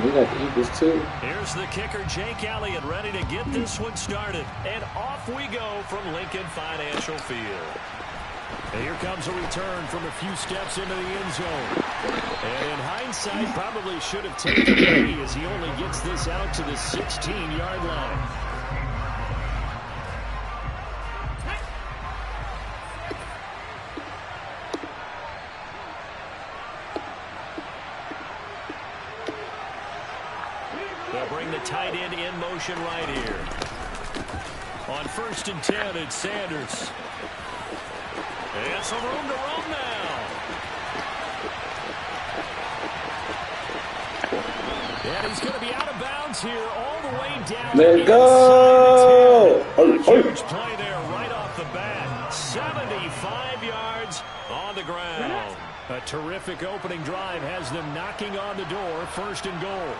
We got the Eagles, too. Here's the kicker, Jake Elliott, ready to get this one started. And off we go from Lincoln Financial Field. And here comes a return from a few steps into the end zone. And in hindsight, probably should have taken a as he only gets this out to the 16-yard line. They'll bring the tight end in motion right here. On 1st and 10, it's Sanders. And some room to run now. And he's going to be out of bounds here all the way down. Let's go! A huge play there right off the bat. 75 yards on the ground. A terrific opening drive has them knocking on the door. 1st and goal.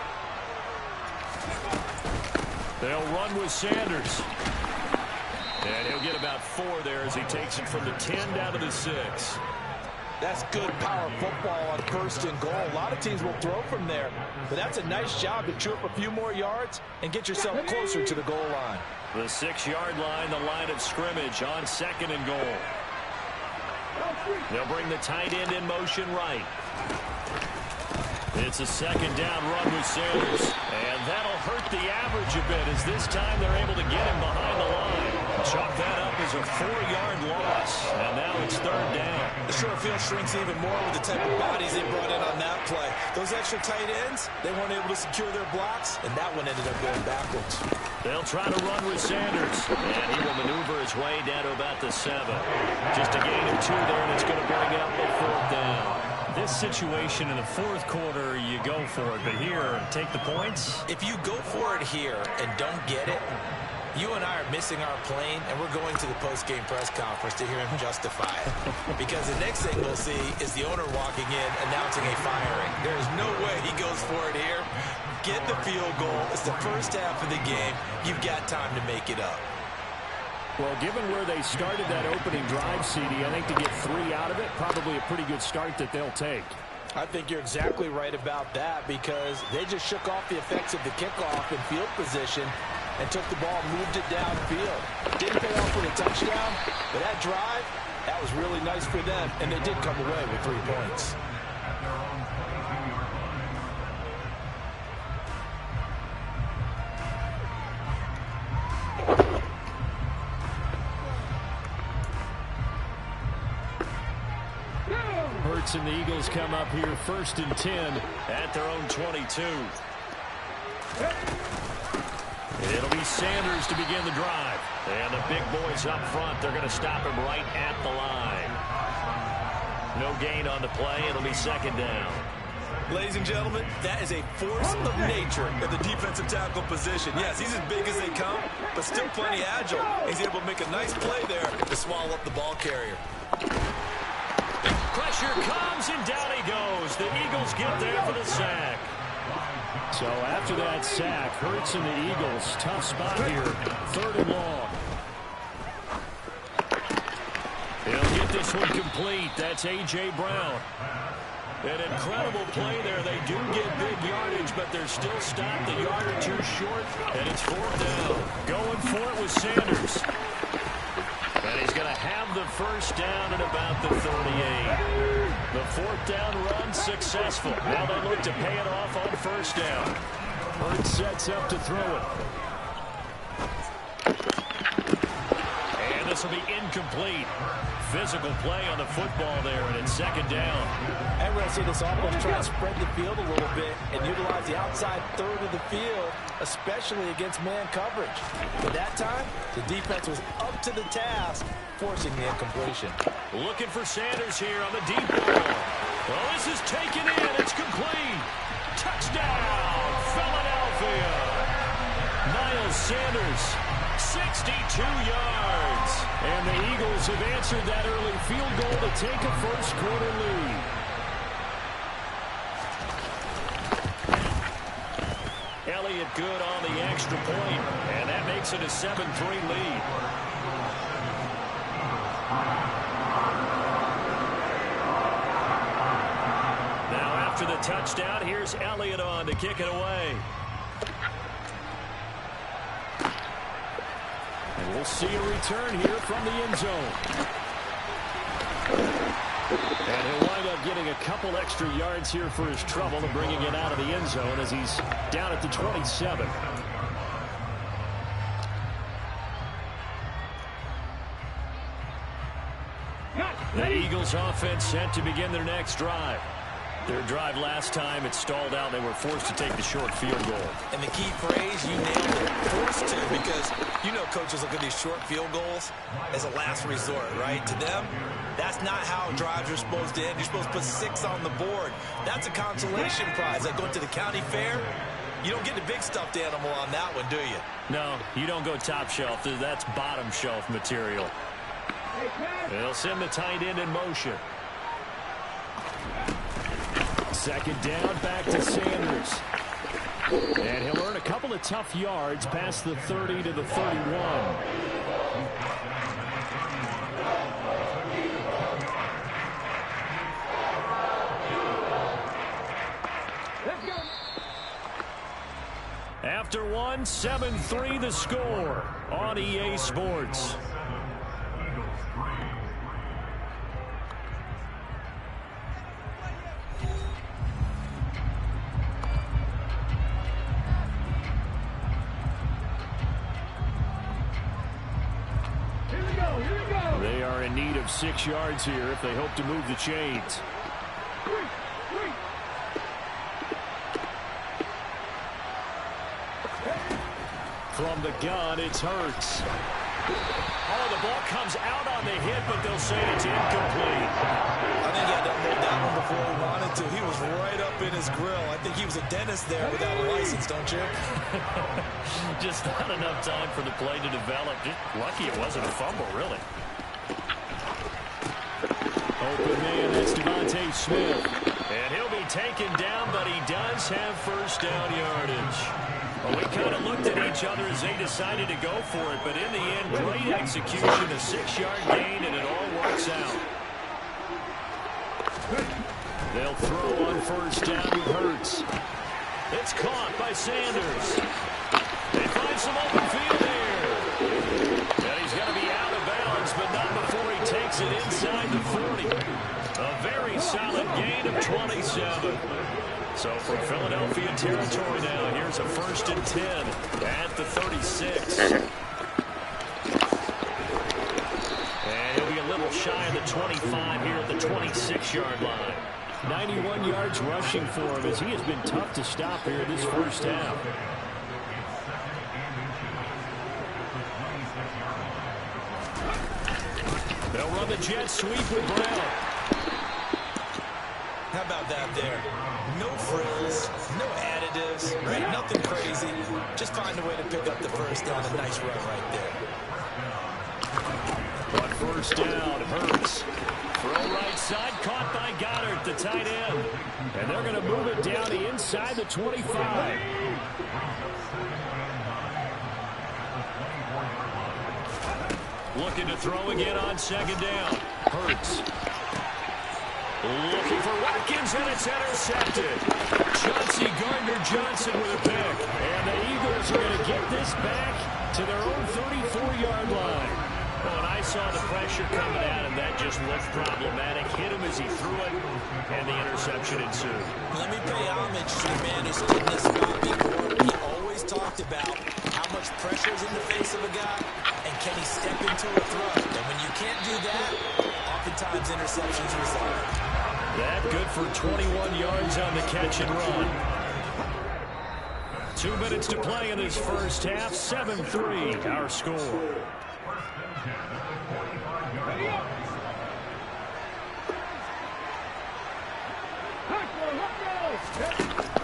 They'll run with Sanders. And he'll get about 4 there as he takes it from the 10 down to the 6. That's good power football on 1st and goal. A lot of teams will throw from there, but that's a nice job to chew up a few more yards and get yourself closer to the goal line. The 6-yard line, the line of scrimmage on 2nd and goal. They'll bring the tight end in motion right. It's a 2nd down run with Sanders. And that'll hurt the average a bit as this time they're able to get him behind the line. Chalk that up as a 4-yard loss. And now it's 3rd down. The short field shrinks even more with the type of bodies they brought in on that play. Those extra tight ends, they weren't able to secure their blocks, and that one ended up going backwards. They'll try to run with Sanders. And he will maneuver his way down to about the 7. Just a gain of 2 there, and it's going to bring up a 4th down. This situation in the 4th quarter, you go for it. But here, take the points. If you go for it here and don't get it, you and I are missing our plane, and we're going to the post-game press conference to hear him justify it. Because the next thing we'll see is the owner walking in, announcing a firing. There is no way he goes for it here. Get the field goal. It's the first half of the game. You've got time to make it up. Well, given where they started that opening drive, CD, I think to get 3 out of it, probably a pretty good start that they'll take. I think you're exactly right about that because they just shook off the effects of the kickoff and field position and took the ball, moved it downfield. Didn't pay off with a touchdown, but that drive, that was really nice for them, and they did come away with 3 points. Hurts and the Eagles come up here 1st and 10 at their own 22. It'll be Sanders to begin the drive. And the big boys up front, they're going to stop him right at the line. No gain on the play. It'll be 2nd down. Ladies and gentlemen, that is a force of nature at the defensive tackle position. Yes, he's as big as they come, but still plenty agile. He's able to make a nice play there to swallow up the ball carrier. Pressure comes, and down he goes. The Eagles get there for the sack. So after that sack, Hurts and the Eagles, tough spot here. 3rd and long. He'll get this one complete. That's A.J. Brown. An incredible play there. They do get big yardage, but they're still stopped a yard or 2 short, and it's 4th down. Going for it with Sanders. And he's going to have the 1st down at about the 38. The 4th down run successful. Now they look to pay it off on 1st down. Hurts sets up to throw it. And this will be incomplete. Physical play on the football there, and it's 2nd down. And we're going to see this offense try to spread the field a little bit and utilize the outside 3rd of the field, especially against man coverage. But that time, the defense was up to the task, forcing the incompletion. Looking for Sanders here on the deep ball. Well, this is taken in. It's complete. Touchdown, Philadelphia. Miles Sanders, 62 yards. And the Eagles have answered that early field goal to take a 1st quarter lead. Elliott good on the extra point, and that makes it a 7-3 lead. Now after the touchdown. Here's Elliott on to kick it away. And we'll see a return here from the end zone. And he'll wind up getting a couple extra yards here for his trouble and bringing it out of the end zone as he's down at the 27. The Eagles offense set to begin their next drive. Their drive last time, it stalled out. They were forced to take the short field goal. And the key phrase, you nailed it, forced to, because you know coaches look at these short field goals as a last resort, right? To them, that's not how drives are supposed to end. You're supposed to put 6 on the board. That's a consolation prize. Like going to the county fair, you don't get the big stuffed animal on that one, do you? No, you don't go top shelf. That's bottom shelf material. They'll send the tight end in motion. Second down, back to Sanders. And he'll earn a couple of tough yards past the 30 to the 31. After one, 7-3 the score on EA Sports. They are in need of 6 yards here if they hope to move the chains. From the gun, it's Hurts. Oh, the ball comes out on the hit, but they'll say it's incomplete. I think he had to hold that one before he wanted to. He was right up in his grill. I think he was a dentist there without a license, don't you? Just not enough time for the play to develop. Just lucky it wasn't a fumble, really. Open man, that's Devontae Smith. And he'll be taken down, but he does have first down yardage. Well, we kind of looked at each other as they decided to go for it, but in the end, great execution, a 6-yard gain, and it all works out. They'll throw on first down to Hurts. It's caught by Sanders. They find some open field here. And he's going to be out of bounds, but not before he takes it inside the 40. A very solid gain of 27. So from Philadelphia territory now, here's a 1st and 10 at the 36. And he'll be a little shy of the 25 here at the 26-yard line. 91 yards rushing for him as he has been tough to stop here this first half. They'll run the jet sweep with Brown. How about that there? No frills, no additives, right? Nothing crazy. Just find a way to pick up the first down. A nice run right there. On first down, Hurts. Throw right side, caught by Goddard, the tight end. And they're going to move it down the inside the 25. Looking to throw again on second down. Hurts. Looking for Watkins, and it's intercepted. Chauncey Gardner-Johnson with a pick. And the Eagles are going to get this back to their own 34-yard line. Well, and I saw the pressure coming at him. That just looked problematic. Hit him as he threw it, and the interception ensued. Let me pay homage to the man who stood in this spot before. He always talked about how much pressure is in the face of a guy, and can he step into a throw. And when you can't do that, oftentimes interceptions result. That good for 21 yards on the catch and run. 2 minutes to play in this first half. 7-3, our score.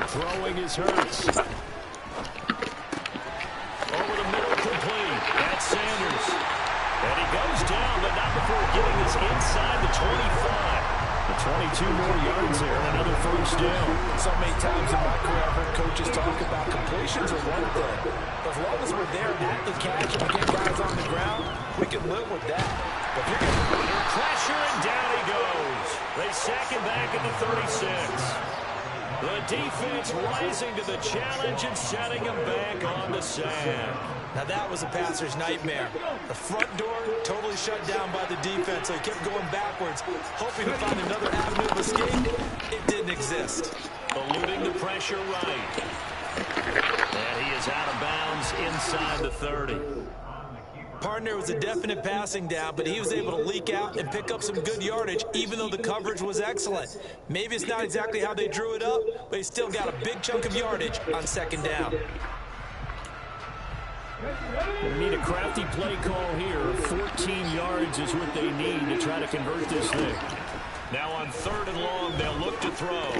Throwing is Hurts. Over the middle, complete. That's Sanders. And he goes down, but not before getting this inside the 25. The 22 more yards there, and another first down. So many times in my career, I've heard coaches talk about completions are one thing. As long as we're there at the catch and we get guys on the ground, we can live with that. But if you're under pressure, and down he goes. They sack him back at the 36. The defense rising to the challenge and setting him back on the sand. Now that was a passer's nightmare. The front door totally shut down by the defense, so he kept going backwards, hoping to find another avenue of escape. It didn't exist. Eluding the pressure right. And he is out of bounds inside the 30. Partner was a definite passing down, but he was able to leak out and pick up some good yardage, even though the coverage was excellent. Maybe it's not exactly how they drew it up, but he still got a big chunk of yardage on second down. They need a crafty play call here. 14 yards is what they need to try to convert this thing. Now on 3rd and long, they'll look to throw.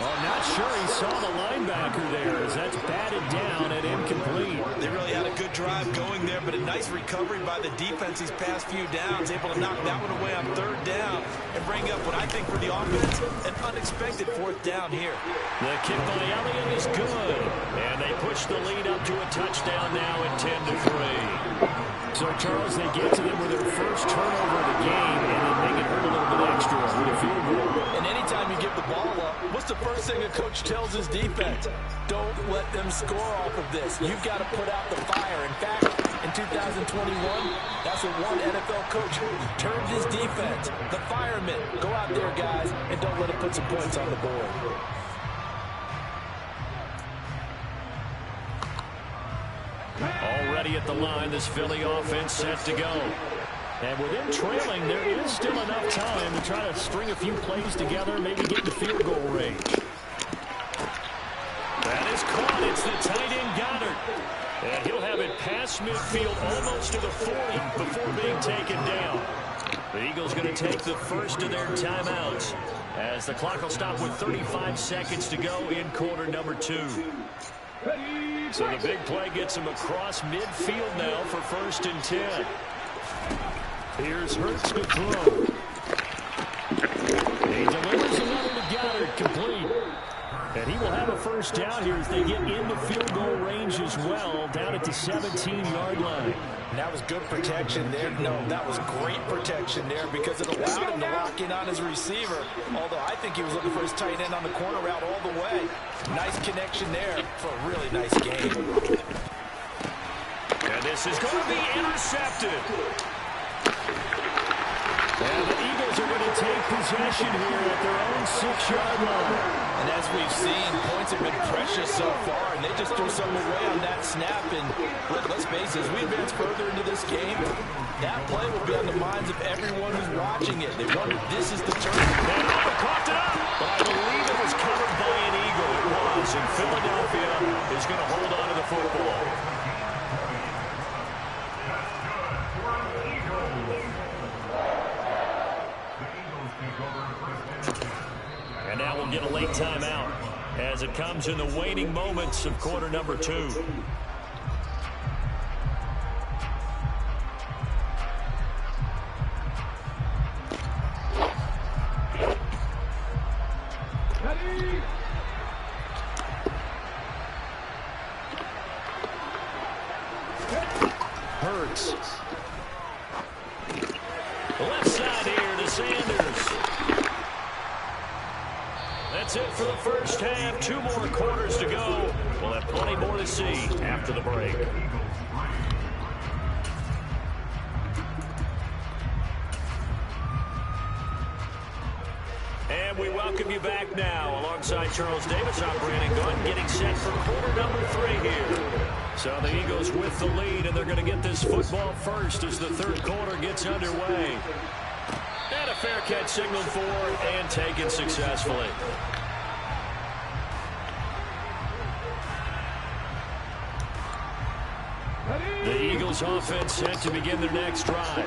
Oh, not sure he saw the linebacker there as that's batted down and incomplete. They really had a good drive going there, but a nice recovery by the defense these past few downs, able to knock that one away on 3rd down and bring up what I think for the offense, an unexpected 4th down here. The kick by Elliott is good, and they push the lead up to a touchdown now at 10-3. So, Charles, they get to them with their first turnover of the game, and then they get hurt a little bit extra with a field goal. And anytime you give the ball up, what's the first thing a coach tells his defense? Don't let them score off of this. You've got to put out the fire. In fact, in 2021, that's what one NFL coach termed his defense. The firemen. Go out there, guys, and don't let them put some points on the board. Already at the line, this Philly offense set to go. And with them trailing, there is still enough time to try to string a few plays together, maybe get to field goal range. That is caught. It's the tight end Goddard. And he'll have it past midfield almost to the 40 before being taken down. The Eagles going to take the first of their timeouts as the clock will stop with 35 seconds to go in quarter number 2. So the big play gets him across midfield now for 1st and 10. Here's Hurts to throw. He delivers another to Goddard, complete. And he will have a first down here as they get into field goal range as well, down at the 17-yard line. And that was good protection there. No, that was great protection there because it allowed him to lock in on his receiver. Although I think he was looking for his tight end on the corner route all the way. Nice connection there for a really nice game. And this is going to be intercepted. And the Eagles are going to take possession here at their own 6-yard line. And as we've seen, points have been precious so far, and they just threw some away on that snap. And let's face it, as we advance further into this game, that play will be on the minds of everyone who's watching it. They wonder if this is the turn. And coughed it up. But I believe it was covered by an Eagle. It was, and Philadelphia is going to hold on to the football. And now we'll get a late timeout as it comes in the waning moments of quarter number 2. Hurts. Left side here to Sanders. That's it for the first half. 2 more quarters to go. We'll have plenty more to see after the break. And we welcome you back now alongside Charles Davis. I'm Brandon Gunn getting set for quarter number 3 here. So the Eagles with the lead, and they're going to get this football first as the 3rd quarter gets underway. And a fair catch signaled for and taken successfully. The Eagles offense set to begin their next drive.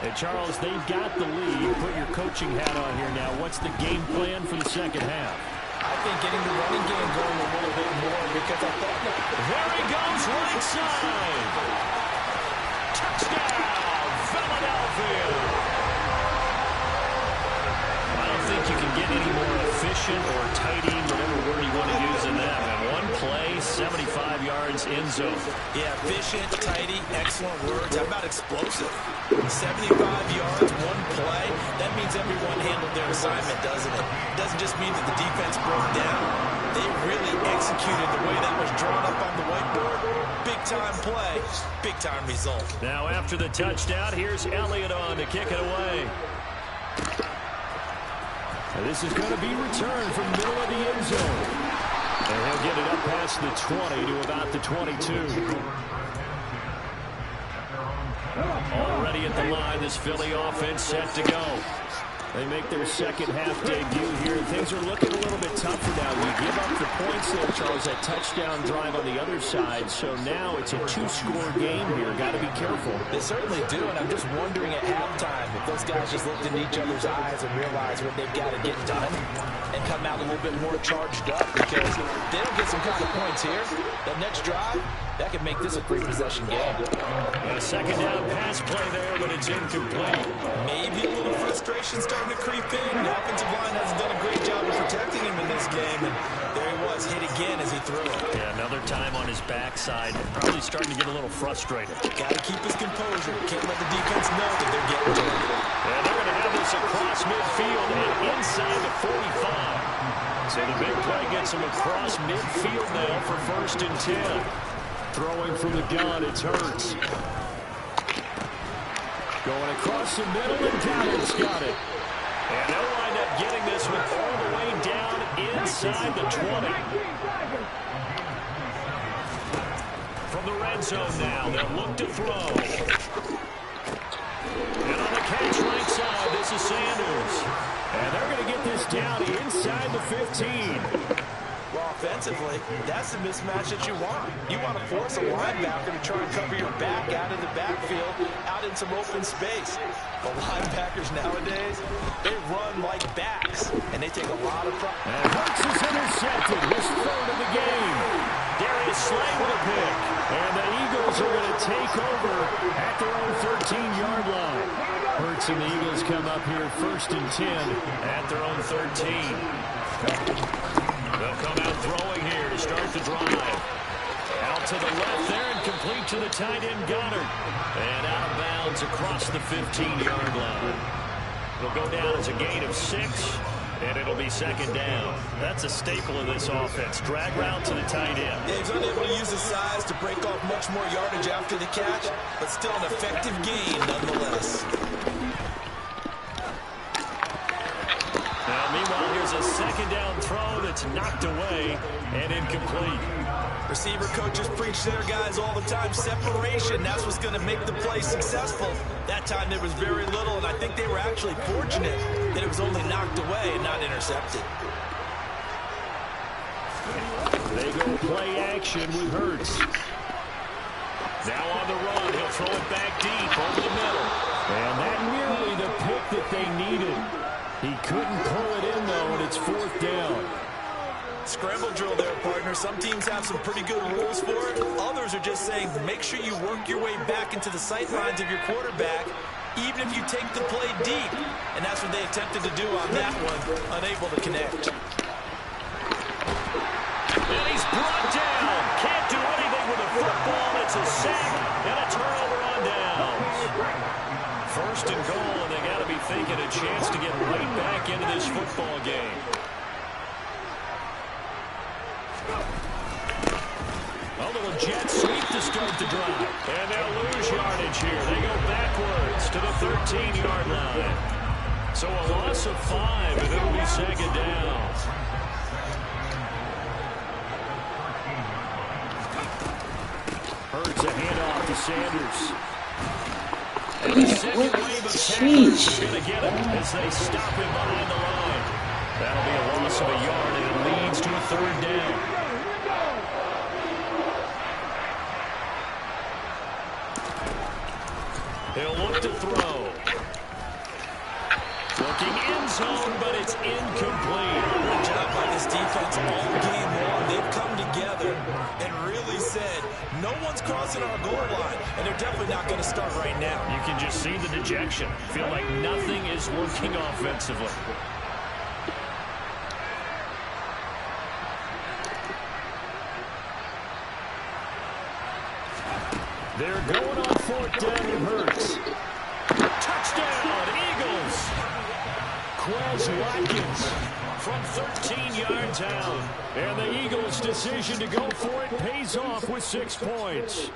And Charles, they've got the lead. Put your coaching hat on here now. What's the game plan for the second half? I think getting the running game going a little bit more because I thought, there he goes, right side. Touchdown, Philadelphia. I don't think you can get any more efficient or tidy, whatever word you want to use in that. And one play, 75 yards in zone. Yeah, efficient, tidy, excellent words. How about explosive? 75 yards, one play. That means everyone handled their assignment, doesn't it? It doesn't just mean that the defense broke down. They really executed the way that was drawn up on the whiteboard. Big-time play, big-time result. Now after the touchdown, here's Elliott on to kick it away. This is going to be returned from the middle of the end zone. And he'll get it up past the 20 to about the 22. Already at the line, this Philly offense set to go. They make their second half debut here. Things are looking a little bit tougher now. You give up the points there, Charles, that touchdown drive on the other side. So now it's a two-score game here. Got to be careful. They certainly do, and I'm just wondering at halftime if those guys just looked into each other's eyes and realized what they've got to get done and come out a little bit more charged up, because if they don't get some kind of points here, that next drive, that could make this a three-possession game. A second down pass play there, but it's incomplete. Maybe a little frustration starting to creep in. The offensive line hasn't done a great job of protecting him in this game, and there he was, hit again as he threw it. Yeah, another time on his backside, probably starting to get a little frustrated. Got to keep his composure. Can't let the defense know that they're getting to him. And they're going to have this across midfield and inside the 45. So the big play gets him across midfield now for 1st and 10. Throwing from the gun, it's Hurts. Going across the middle, and Gallup's got it. And they'll wind up getting this one all the way down inside the 20. From the red zone now, they'll look to throw. And on the catch right side, this is Sanders. And they're going to get this down inside the 15. Well, offensively, that's the mismatch that you want. You want to force a linebacker to try and cover your back out of the backfield, out in some open space. The linebackers nowadays, they run like backs, and they take a lot of pride. And Hurts is intercepted, his third of the game. Darius Slay with a pick. And the Eagles are going to take over at their own 13-yard line. Hurts and the Eagles come up here 1st and 10 at their own 13. They'll come out throwing here to start the drive. Out to the left there and complete to the tight end Goddard. And out of bounds across the 15-yard line. It'll go down as a gain of 6, and it'll be 2nd down. That's a staple of this offense. Drag route to the tight end. Yeah, he's unable to use his size to break off much more yardage after the catch, but still an effective gain nonetheless. Now, meanwhile, here's a 2nd down throw that's knocked away and incomplete. Receiver coaches preach to their guys all the time. Separation, that's what's going to make the play successful. That time there was very little, and I think they were actually fortunate that it was only knocked away and not intercepted. They go play action with Hurts. Now on the run, he'll throw it back deep over the middle. And that nearly the pick that they needed. He couldn't pull it in, though, and it's 4th down. Scramble drill there, partner. Some teams have some pretty good rules for it. Others are just saying, make sure you work your way back into the sight lines of your quarterback, even if you take the play deep. And that's what they attempted to do on that one, unable to connect. And he's brought down. Can't do anything with the football. It's a sack and a turnover on downs. 1st and goal, and they got to be thinking a chance to get right back into this football game. A little jet sweep to start the drive. And they'll lose yardage here. They go backwards to the 13-yard line. So a loss of 5, and it'll be 2nd down. Hurts a handoff to Sanders. And the second wave of tackles is going to get him as they stop him behind the line. That'll be a loss of a yard, and it leads to a 3rd down. He'll look to throw. Looking end zone, but it's incomplete. Good job by this defense all game long. They've come together and really said, no one's crossing our goal line, and they're definitely not going to start right now. You can just see the dejection. Feel like nothing is working offensively. They're going on 4th down and Hurts. Touchdown, Eagles. Quez Watkins from 13 yards out. And the Eagles' decision to go for it pays off with 6 points.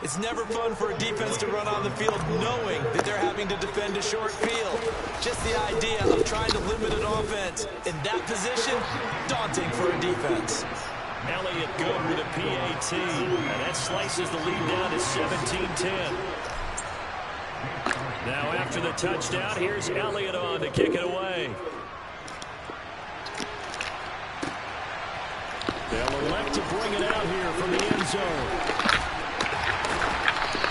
It's never fun for a defense to run on the field knowing that they're having to defend a short field. Just the idea of trying to limit an offense in that position, daunting for a defense. Elliott good with a PAT, and that slices the lead down to 17-10. Now after the touchdown, here's Elliott on to kick it away. They'll elect to bring it out here from the end zone.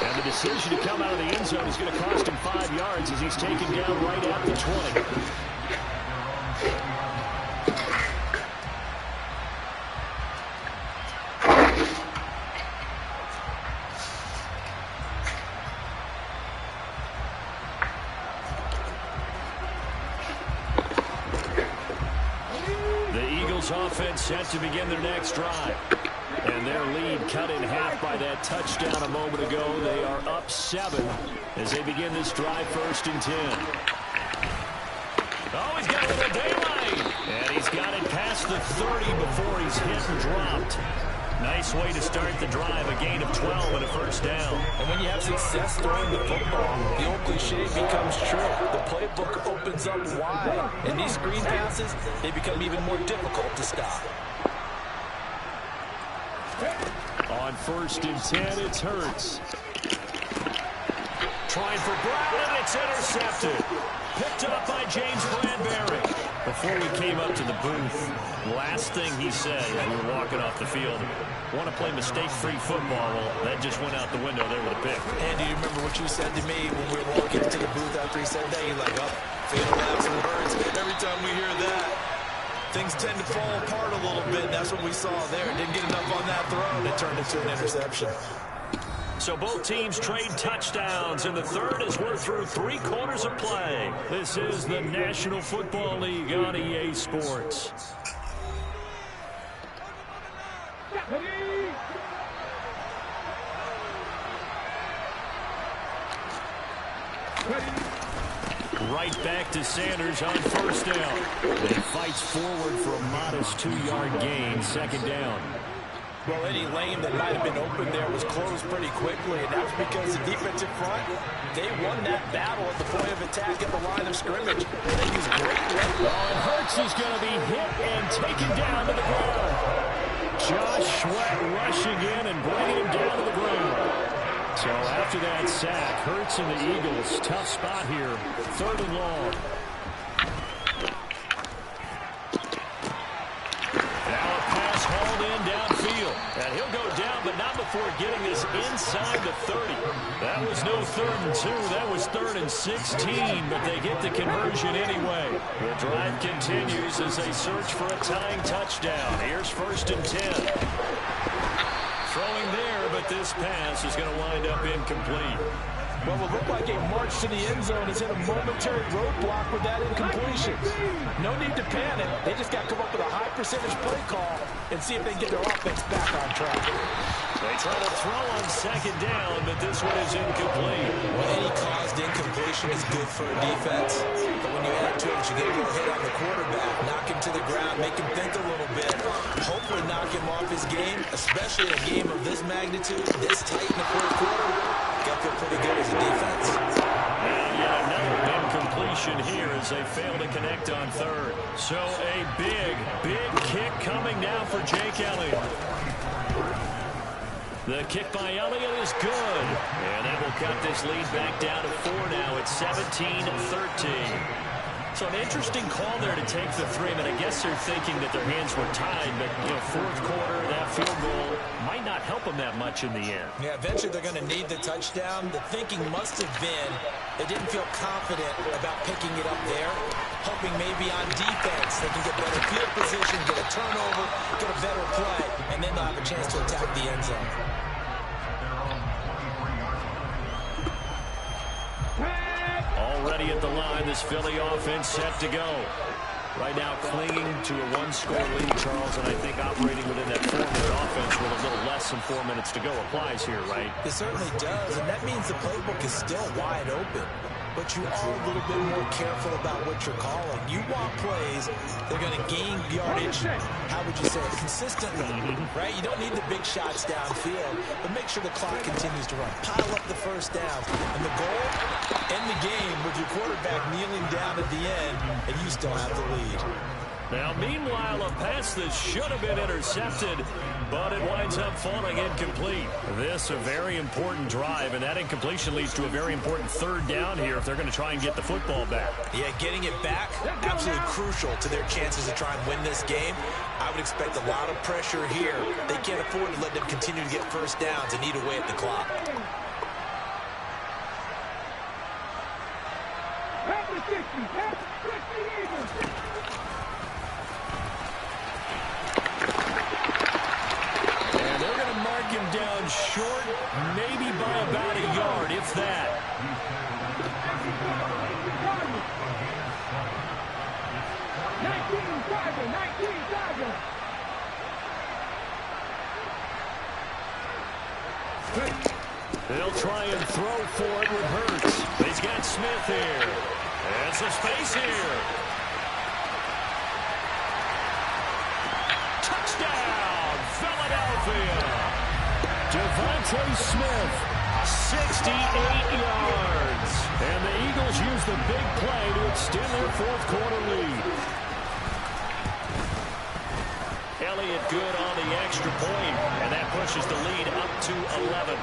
And the decision to come out of the end zone is going to cost him 5 yards as he's taken down right at the 20. Offense set to begin their next drive. And their lead cut in half by that touchdown a moment ago. They are up 7 as they begin this drive 1st and 10. Oh, he's got a little daylight. And he's got it past the 30 before he's hit and dropped. Nice way to start the drive, a gain of 12 and a 1st down. And when you have success throwing the football, the old cliche becomes true. The playbook opens up wide. And these screen passes, they become even more difficult to stop. On 1st and 10, it's Hurts. Trying for Brown, and it's intercepted. Picked up by James Bradbury. Before we came up to the booth, last thing he said as we were walking off the field, want to play mistake-free football. Well, that just went out the window there with a pick. And do you remember what you said to me when we were walking into the booth after he said that? You're like, oh, fatal laps and birds. Every time we hear that, things tend to fall apart a little bit. And that's what we saw there. Didn't get enough on that throw, and it turned into an interception. So both teams trade touchdowns, and the third as we're through 3 quarters of play. This is the National Football League on EA Sports. Right back to Sanders on 1st down. And he fights forward for a modest 2-yard gain, 2nd down. Well, any lane that might have been open there was closed pretty quickly, and that's because the defensive front, they won that battle at the point of attack at the line of scrimmage. They used great left. And Hurts is going to be hit and taken down to the ground. Josh Sweat rushing in and bringing him down to the ground. So after that sack, Hurts and the Eagles, tough spot here, 3rd and long. And he'll go down, but not before getting this inside the 30. That was no 3rd and 2. That was 3rd and 16, but they get the conversion anyway. The drive continues as they search for a tying touchdown. Here's 1st and 10. Throwing there, but this pass is going to wind up incomplete. Well, it looked like a march to the end zone has hit a momentary roadblock with that incompletion. No need to panic. They just got to come up with a high percentage play call and see if they can get their offense back on track. They try to throw on 2nd down, but this one is incomplete. Well, any caused incompletion is good for a defense. But when you add to it, you get a little hit on the quarterback, knock him to the ground, make him think a little bit, hopefully knock him off his game, especially in a game of this magnitude, this tight in the 4th quarter. Got to feel pretty good as a defense. And yet another incompletion here as they fail to connect on 3rd. So a big kick coming now for Jake Elliott. The kick by Elliott is good. And that will cut this lead back down to 4 now. It's 17-13. So an interesting call there to take the 3. I guess they're thinking that their hands were tied, but, 4th quarter, that field goal might not help them that much in the end. Yeah, eventually they're going to need the touchdown. The thinking must have been they didn't feel confident about picking it up there, hoping maybe on defense they can get better field position, get a turnover, get a better play, and then they'll have a chance to attack the end zone. Already at the line, this Philly offense set to go. Right now clinging to a one-score lead, Charles, and I think operating within that 4-minute offense with a little less than 4 minutes to go applies here, right? It certainly does, and that means the playbook is still wide open. But you are a little bit more careful about what you're calling. You want plays that are going to gain yardage, how would you say it, consistently, right? You don't need the big shots downfield, but make sure the clock continues to run. Pile up the first downs. And the goal, end the game with your quarterback kneeling down at the end, and you still have the lead. Now, meanwhile, a pass that should have been intercepted, but it winds up falling incomplete. This a very important drive, and that incompletion leads to a very important third down here if they're going to try and get the football back. Yeah, getting it back, absolutely crucial to their chances to try and win this game. I would expect a lot of pressure here. They can't afford to let them continue to get first downs and eat away at the clock. Him down short, maybe by about a yard, if that. They'll try and throw for it with Hurts. He's got Smith here. And some space here. Touchdown, Philadelphia. Devontae Smith, 68 yards. And the Eagles use the big play to extend their fourth-quarter lead. Elliott good on the extra point, and that pushes the lead up to 11.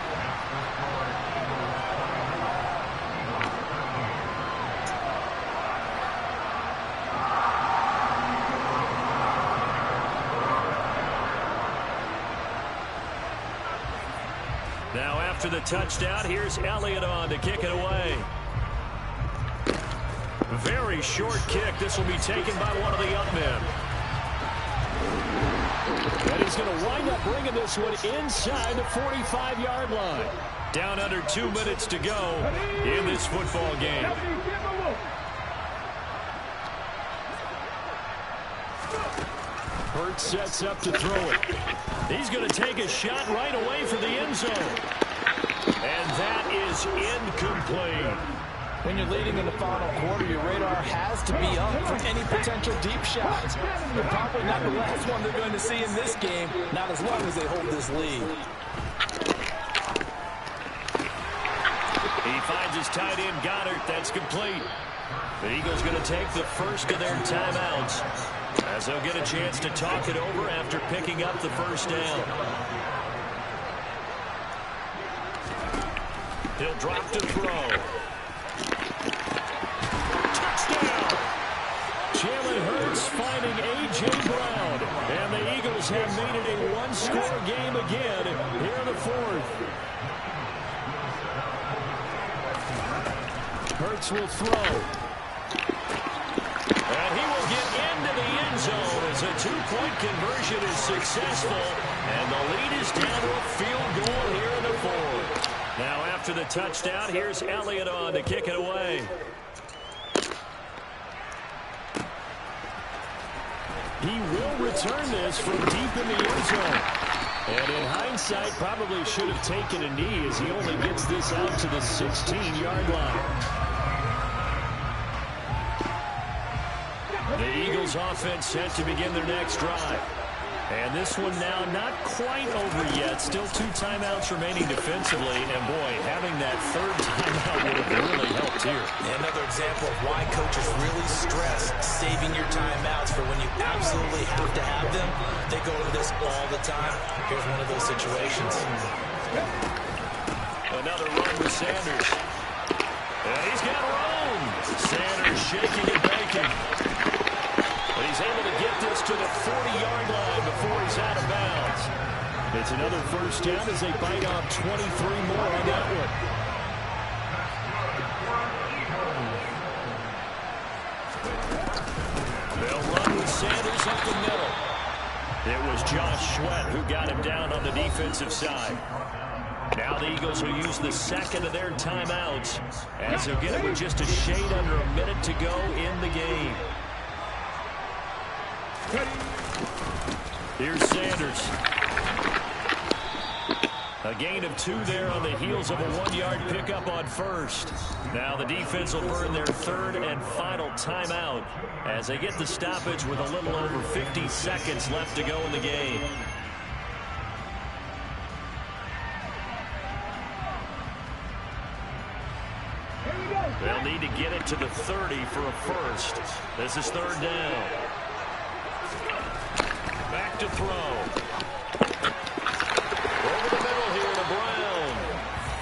Now after the touchdown, here's Elliott on to kick it away. Very short kick. This will be taken by one of the up men. And he's going to wind up bringing this one inside the 45-yard line. Down under 2 minutes to go in this football game. Hurts sets up to throw it. He's going to take a shot right away for the end zone. And that is incomplete. When you're leading in the final quarter, your radar has to be up for any potential deep shots. You're probably not the last one they're going to see in this game, not as long as they hold this lead. He finds his tight end, Goddard. That's complete. The Eagles going to take the first of their timeouts as they'll get a chance to talk it over after picking up the first down. He'll drop to throw. Touchdown! Jalen Hurts finding A.J. Brown. And the Eagles have made it a one-score game again here in the fourth. Hurts will throw. And he will get into the end zone as a two-point conversion is successful. And the lead is down to a field goal here in the fourth. Now after the touchdown, here's Elliott on to kick it away. He will return this from deep in the end zone. And in hindsight, probably should have taken a knee as he only gets this out to the 16-yard line. The Eagles offense set to begin their next drive. And this one now not quite over yet. Still 2 timeouts remaining defensively. And boy, having that third timeout would have really helped here. Another example of why coaches really stress saving your timeouts for when you absolutely have to have them. They go over this all the time. Here's one of those situations. Another run with Sanders. And he's got room. Sanders shaking and baking. But he's able to get this to the 40-yard line before he's out of bounds. It's another first down as they bite off 23 more on that one. They'll run with Sanders up the middle. It was Josh Sweat who got him down on the defensive side. Now the Eagles will use the second of their timeouts as they'll get it with just a shade under a minute to go in the game. Here's Sanders. A gain of 2 there on the heels of a 1-yard pickup on first. Now the defense will burn their 3rd and final timeout as they get the stoppage with a little over 50 seconds left to go in the game. They'll need to get it to the 30 for a first. This is 3rd down. Back to throw.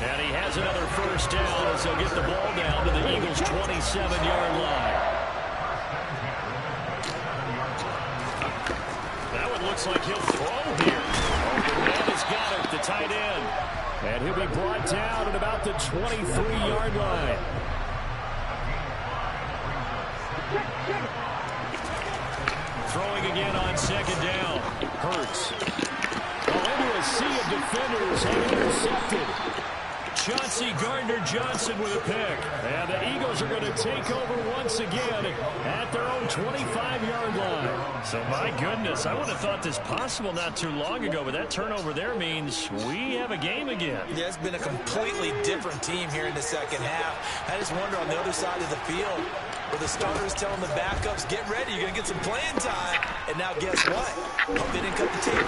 And he has another first down as they'll get the ball down to the Eagles' 27-yard line. That one looks like he'll throw here. And he's got it, the tight end. And he'll be brought down at about the 23-yard line. Throwing again on 2nd down. Hurts. Into a sea of defenders and intercepted. Chauncey Gardner-Johnson with a pick. And the Eagles are going to take over once again at their own 25-yard line. So, my goodness, I would have thought this possible not too long ago, but that turnover there means we have a game again. Yeah, it's been a completely different team here in the second half. I just wonder on the other side of the field where the starters telling the backups, get ready, you're going to get some playing time. And now guess what? Hope they didn't cut the tape